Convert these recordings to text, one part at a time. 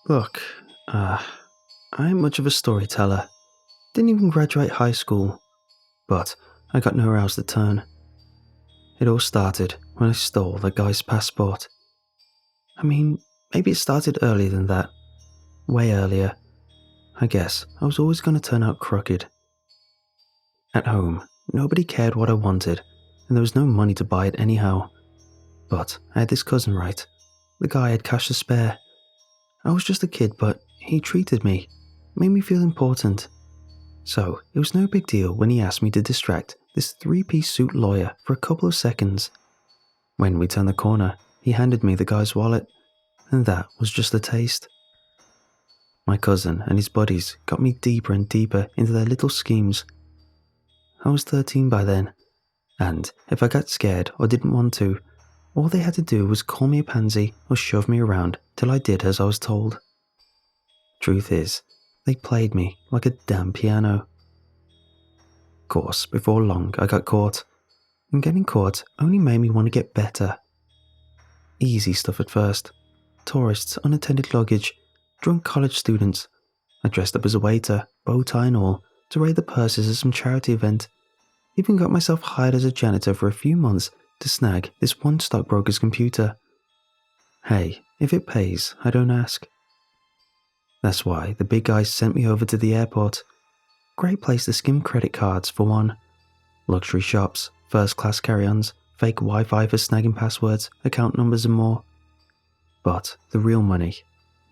Look, I ain't much of a storyteller. Didn't even graduate high school. But I got nowhere else to turn. It all started when I stole that guy's passport. I mean, maybe it started earlier than that. Way earlier. I guess I was always going to turn out crooked. At home, nobody cared what I wanted, and there was no money to buy it anyhow. But I had this cousin, right? The guy had cash to spare. I was just a kid, but he treated me, made me feel important. So it was no big deal when he asked me to distract this three-piece suit lawyer for a couple of seconds. When we turned the corner, he handed me the guy's wallet, and that was just a taste. My cousin and his buddies got me deeper and deeper into their little schemes. I was 13 by then, and if I got scared or didn't want to, all they had to do was call me a pansy or shove me around till I did as I was told. Truth is, they played me like a damn piano. Of course, before long I got caught, and getting caught only made me want to get better. Easy stuff at first. Tourists, unattended luggage, drunk college students. I dressed up as a waiter, bow tie and all, to raid the purses at some charity event. Even got myself hired as a janitor for a few months to snag this one stockbroker's computer. Hey, if it pays, I don't ask. That's why the big guys sent me over to the airport. Great place to skim credit cards for one. Luxury shops, first-class carry-ons, fake Wi-Fi for snagging passwords, account numbers and more. But the real money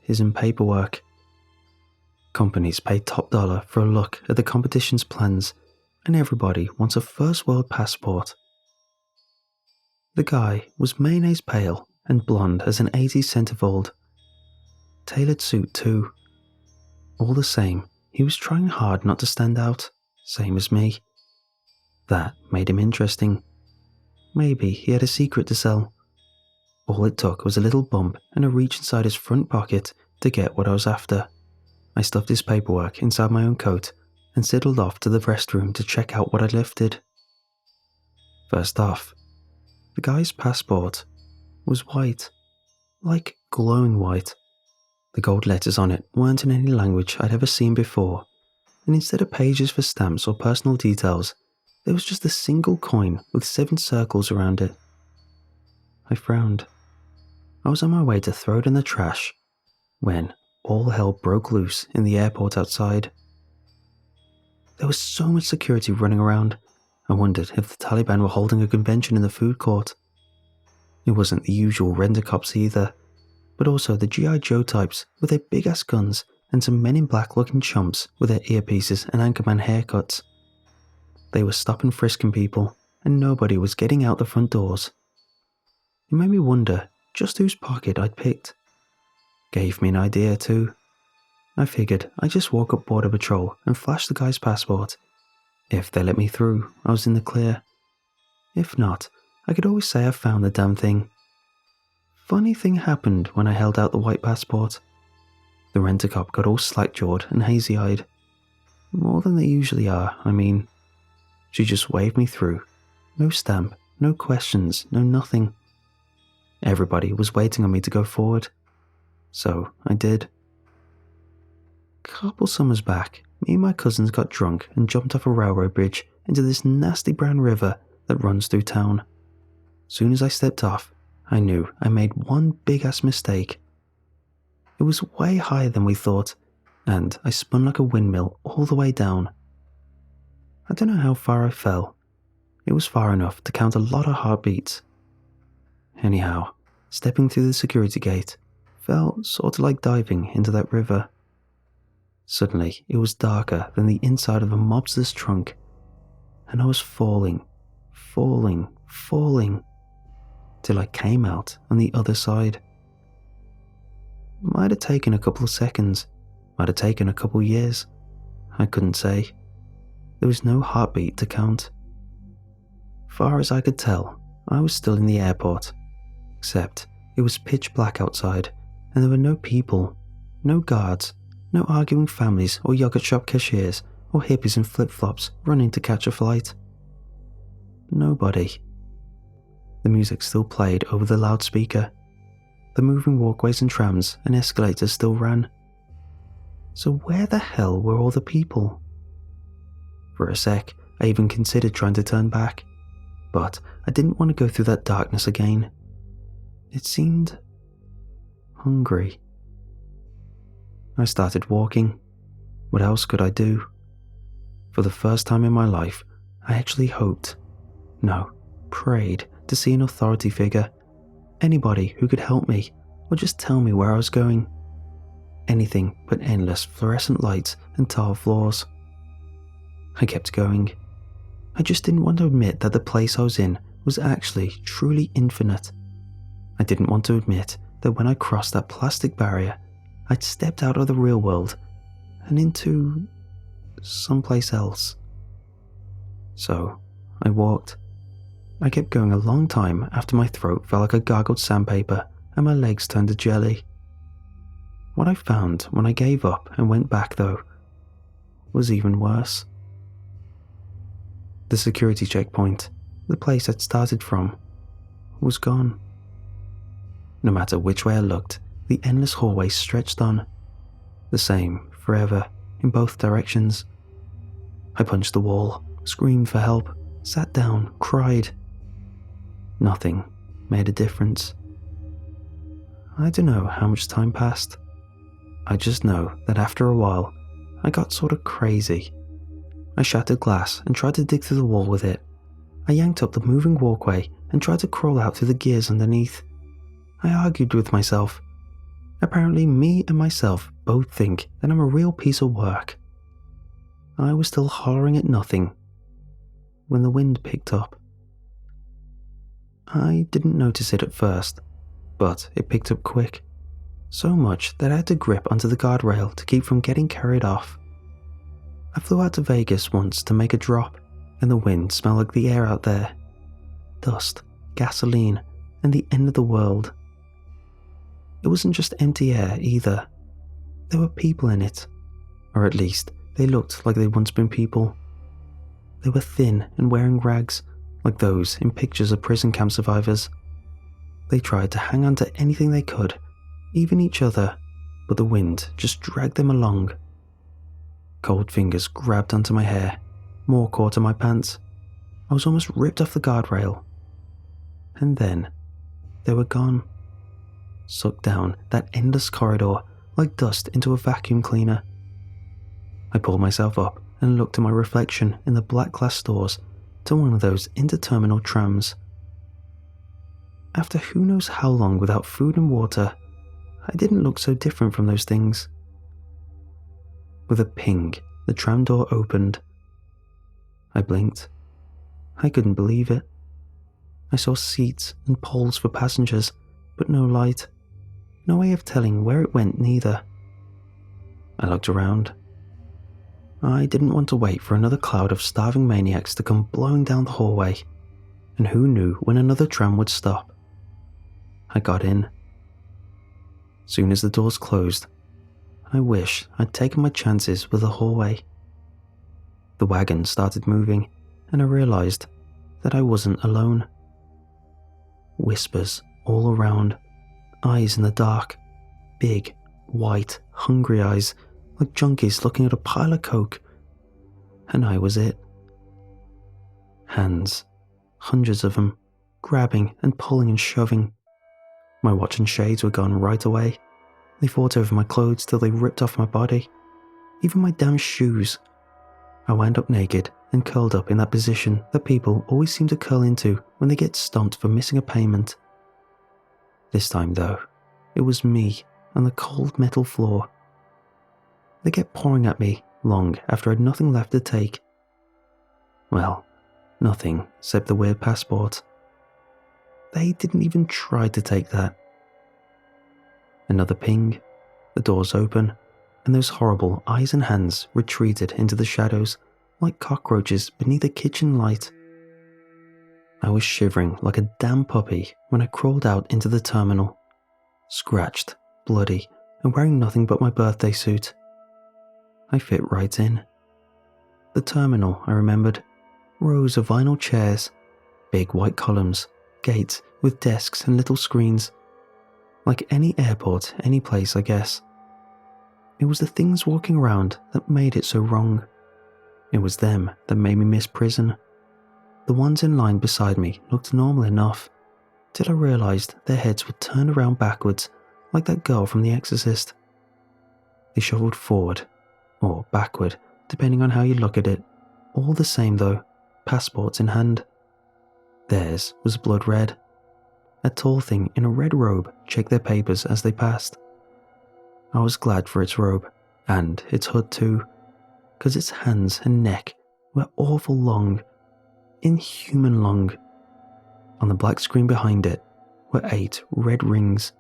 is in paperwork. Companies pay top dollar for a look at the competition's plans, and everybody wants a first-world passport. The guy was mayonnaise pale and blonde as an 80s centerfold. Tailored suit too. All the same, he was trying hard not to stand out, same as me. That made him interesting. Maybe he had a secret to sell. All it took was a little bump and a reach inside his front pocket to get what I was after. I stuffed his paperwork inside my own coat and sidled off to the restroom to check out what I'd lifted. First off, the guy's passport was white, like glowing white. The gold letters on it weren't in any language I'd ever seen before, and instead of pages for stamps or personal details, there was just a single coin with 7 circles around it. I frowned. I was on my way to throw it in the trash when all hell broke loose in the airport outside. There was so much security running around, I wondered if the Taliban were holding a convention in the food court. It wasn't the usual rent-a-cops either, but also the G.I. Joe types with their big-ass guns and some men in black looking chumps with their earpieces and Anchorman haircuts. They were stopping frisking people, and nobody was getting out the front doors. It made me wonder just whose pocket I'd picked. Gave me an idea too. I figured I'd just walk up Border Patrol and flash the guy's passport. If they let me through, I was in the clear. If not, I could always say I found the damn thing. Funny thing happened when I held out the white passport. The rent-a-cop got all slack-jawed and hazy-eyed. More than they usually are, I mean. She just waved me through. No stamp, no questions, no nothing. Everybody was waiting on me to go forward. So I did. Couple summers back, me and my cousins got drunk and jumped off a railroad bridge into this nasty brown river that runs through town. Soon as I stepped off, I knew I made one big-ass mistake. It was way higher than we thought, and I spun like a windmill all the way down. I don't know how far I fell. It was far enough to count a lot of heartbeats. Anyhow, stepping through the security gate felt sort of like diving into that river. Suddenly, it was darker than the inside of a mobster's trunk, and I was falling, till I came out on the other side. Might have taken a couple of seconds, might have taken a couple years. I couldn't say. There was no heartbeat to count. Far as I could tell, I was still in the airport, except it was pitch black outside, and there were no people, no guards, no arguing families or yogurt shop cashiers or hippies in flip-flops running to catch a flight. Nobody. The music still played over the loudspeaker. the moving walkways and trams and escalators still ran. So where the hell were all the people? For a sec, I even considered trying to turn back, but I didn't want to go through that darkness again. It seemed hungry. I started walking. What else could I do? For the first time in my life, I actually hoped, no, prayed to see an authority figure, anybody who could help me or just tell me where I was going. Anything but endless fluorescent lights and tile floors. I kept going. I just didn't want to admit that the place I was in was actually truly infinite. I didn't want to admit that when I crossed that plastic barrier, I'd stepped out of the real world and into someplace else. So I walked. I kept going a long time after my throat felt like a gargled sandpaper and my legs turned to jelly. What I found when I gave up and went back, though, was even worse. The security checkpoint, the place I'd started from, was gone. No matter which way I looked, the endless hallway stretched on, the same forever in both directions. I punched the wall, screamed for help, sat down, cried. Nothing made a difference. I don't know how much time passed. I just know that after a while, I got sort of crazy. I shattered glass and tried to dig through the wall with it. I yanked up the moving walkway and tried to crawl out through the gears underneath. I argued with myself. Apparently me and myself both think that I'm a real piece of work. I was still hollering at nothing when the wind picked up. I didn't notice it at first, but it picked up quick. So much that I had to grip onto the guardrail to keep from getting carried off. I flew out to Vegas once to make a drop, and the wind smelled like the air out there. Dust, gasoline, and the end of the world. It wasn't just empty air either. There were people in it, or at least they looked like they'd once been people. They were thin and wearing rags, like those in pictures of prison camp survivors. They tried to hang on to anything they could, even each other, but the wind just dragged them along. Cold fingers grabbed onto my hair, more caught on my pants. I was almost ripped off the guardrail. And then, they were gone. Sucked down that endless corridor like dust into a vacuum cleaner. I pulled myself up and looked at my reflection in the black glass doors to one of those interterminal trams. After who knows how long without food and water, I didn't look so different from those things. With a ping, the tram door opened. I blinked. I couldn't believe it. I saw seats and poles for passengers, but no light. No way of telling where it went neither. I looked around. I didn't want to wait for another cloud of starving maniacs to come blowing down the hallway, and who knew when another tram would stop. I got in. Soon as the doors closed, I wish I'd taken my chances with the hallway. The wagon started moving, and I realized that I wasn't alone. Whispers all around, eyes in the dark, big, white, hungry eyes, like junkies looking at a pile of coke. And I was it. Hands, hundreds of them, grabbing and pulling and shoving. My watch and shades were gone right away. They fought over my clothes till they ripped off my body. Even my damn shoes. I wound up naked and curled up in that position that people always seem to curl into when they get stumped for missing a payment. This time, though, it was me on the cold metal floor. They kept pouring at me long after I had nothing left to take. Well, nothing except the weird passport. They didn't even try to take that. Another ping, the doors open, and those horrible eyes and hands retreated into the shadows like cockroaches beneath a kitchen light. I was shivering like a damn puppy when I crawled out into the terminal, scratched, bloody, and wearing nothing but my birthday suit. I fit right in. The terminal, I remembered, rows of vinyl chairs, big white columns, gates with desks and little screens. Like any airport, any place, I guess. It was the things walking around that made it so wrong. It was them that made me miss prison. The ones in line beside me looked normal enough, till I realised their heads were turned around backwards like that girl from The Exorcist. They shuffled forward, or backward, depending on how you look at it, all the same though, passports in hand. Theirs was blood red. A tall thing in a red robe checked their papers as they passed. I was glad for its robe, and its hood too, because its hands and neck were awful long, inhuman long. On the black screen behind it were 8 red rings.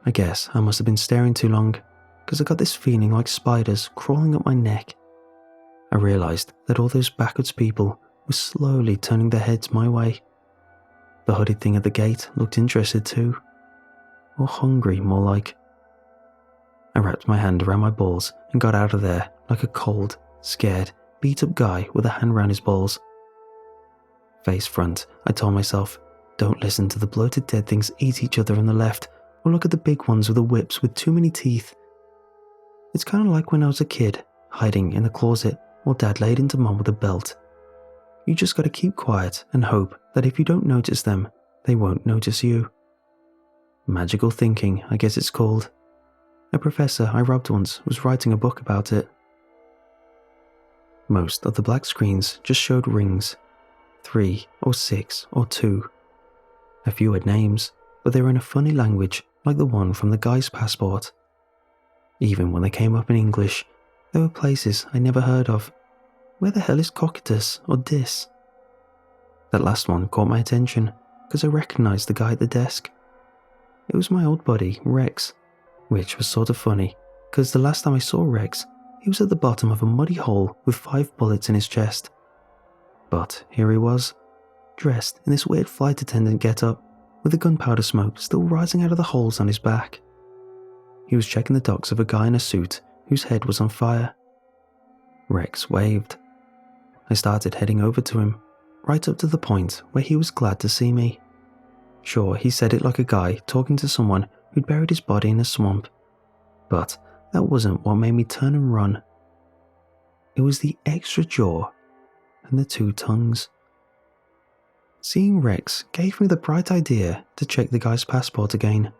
I guess I must have been staring too long, because I got this feeling like spiders crawling up my neck. I realised that all those backwards people were slowly turning their heads my way. The hooded thing at the gate looked interested too, or hungry more like. I wrapped my hand around my balls and got out of there like a cold, scared, beat-up guy with a hand round his balls. Face front, I told myself, don't listen to the bloated dead things eat each other on the left, or look at the big ones with the whips with too many teeth. It's kind of like when I was a kid, hiding in the closet while Dad laid into Mum with a belt. You just gotta keep quiet and hope that if you don't notice them, they won't notice you. Magical thinking, I guess it's called. A professor I robbed once was writing a book about it. Most of the black screens just showed rings. 3 or 6 or 2. A few had names, but they were in a funny language like the one from the guy's passport. Even when they came up in English, there were places I never heard of. Where the hell is Cocytus or Dis? That last one caught my attention because I recognised the guy at the desk. It was my old buddy, Rex, which was sort of funny because the last time I saw Rex, he was at the bottom of a muddy hole with 5 bullets in his chest. But here he was, dressed in this weird flight attendant get-up, with the gunpowder smoke still rising out of the holes on his back. He was checking the docs of a guy in a suit whose head was on fire. Rex waved. I started heading over to him, right up to the point where he was glad to see me. Sure, he said it like a guy talking to someone who'd buried his body in a swamp, but that wasn't what made me turn and run. It was the extra jaw and the 2 tongues. Seeing Rex gave me the bright idea to check the guy's passport again.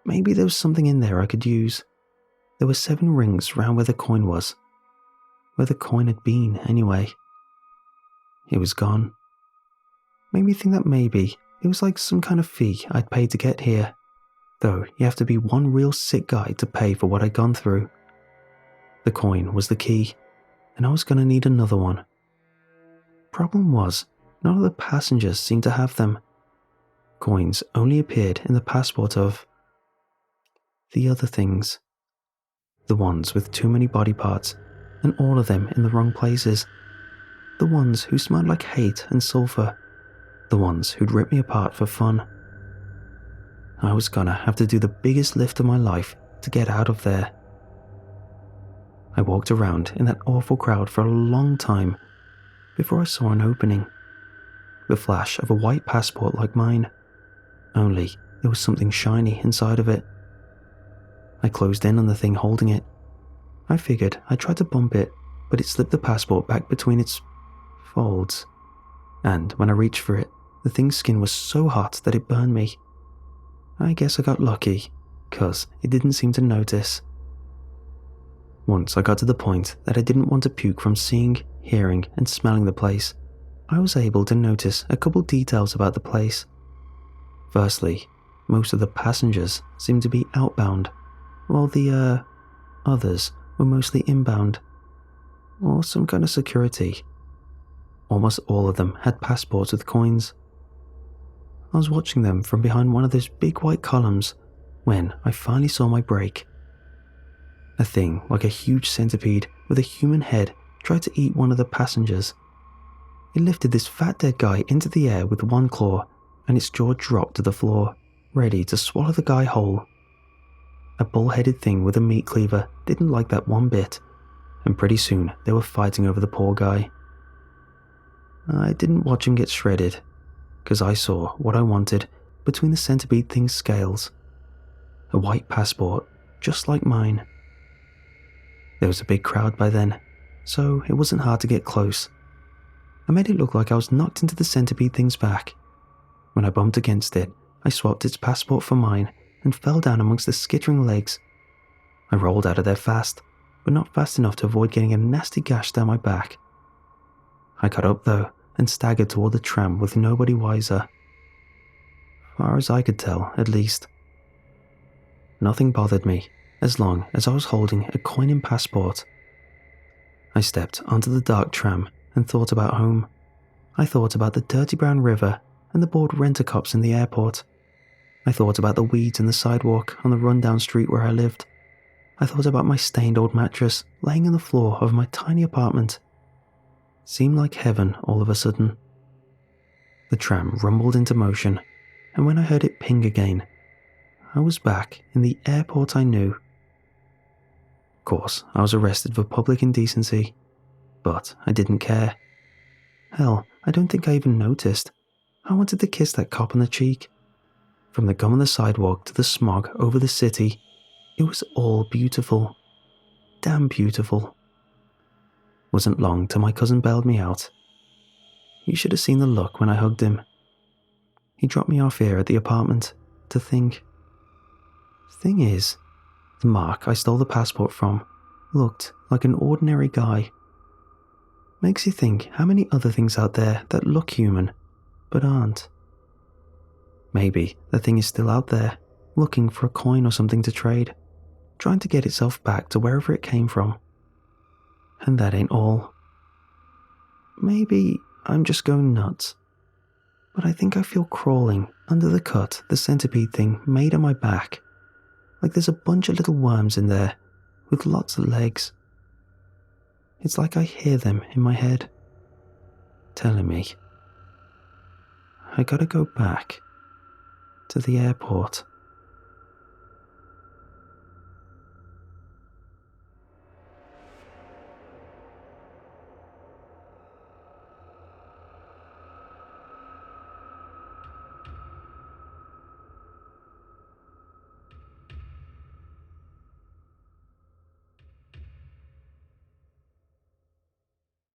Maybe there was something in there I could use. There were 7 rings round where the coin was. Where the coin had been, anyway. It was gone. Made me think that maybe it was like some kind of fee I'd paid to get here, though you have to be one real sick guy to pay for what I'd gone through. The coin was the key, and I was going to need another one. Problem was, none of the passengers seemed to have them. Coins only appeared in the passport of the other things. The ones with too many body parts, and all of them in the wrong places. The ones who smelled like hate and sulphur. The ones who'd rip me apart for fun. I was gonna have to do the biggest lift of my life to get out of there. I walked around in that awful crowd for a long time before I saw an opening. The flash of a white passport like mine, only there was something shiny inside of it. I closed in on the thing holding it. I figured I'd try to bump it, but it slipped the passport back between its folds. And when I reached for it, the thing's skin was so hot that it burned me. I guess I got lucky, 'cause it didn't seem to notice. Once I got to the point that I didn't want to puke from seeing, hearing, and smelling the place, I was able to notice a couple details about the place. Firstly, most of the passengers seemed to be outbound, while the, others were mostly inbound, or some kind of security. Almost all of them had passports with coins. I was watching them from behind one of those big white columns when I finally saw my break. A thing like a huge centipede with a human head tried to eat one of the passengers. It lifted this fat dead guy into the air with one claw, and its jaw dropped to the floor, ready to swallow the guy whole. A bull-headed thing with a meat cleaver didn't like that one bit, and pretty soon they were fighting over the poor guy. I didn't watch him get shredded, because I saw what I wanted between the centipede thing's scales. A white passport, just like mine. There was a big crowd by then, so it wasn't hard to get close. I made it look like I was knocked into the centipede thing's back. When I bumped against it, I swapped its passport for mine and fell down amongst the skittering legs. I rolled out of there fast, but not fast enough to avoid getting a nasty gash down my back. I got up though and staggered toward the tram with nobody wiser. Far as I could tell, at least. Nothing bothered me as long as I was holding a coin-in passport. I stepped onto the dark tram and thought about home. I thought about the dirty brown river and the bored rent-a-cops in the airport. I thought about the weeds in the sidewalk on the rundown street where I lived. I thought about my stained old mattress laying on the floor of my tiny apartment. Seemed like heaven all of a sudden. The tram rumbled into motion, and when I heard it ping again, I was back in the airport I knew. Of course, I was arrested for public indecency, but I didn't care. Hell, I don't think I even noticed. I wanted to kiss that cop on the cheek. From the gum on the sidewalk to the smog over the city, it was all beautiful. Damn beautiful. Wasn't long till my cousin bailed me out. You should have seen the look when I hugged him. He dropped me off here at the apartment to think. Thing is, the mark I stole the passport from looked like an ordinary guy. Makes you think how many other things out there that look human, but aren't. Maybe the thing is still out there, looking for a coin or something to trade, trying to get itself back to wherever it came from. And that ain't all. Maybe I'm just going nuts, but I think I feel crawling under the cut the centipede thing made on my back, like there's a bunch of little worms in there with lots of legs. It's like I hear them in my head, telling me I gotta go back to the airport.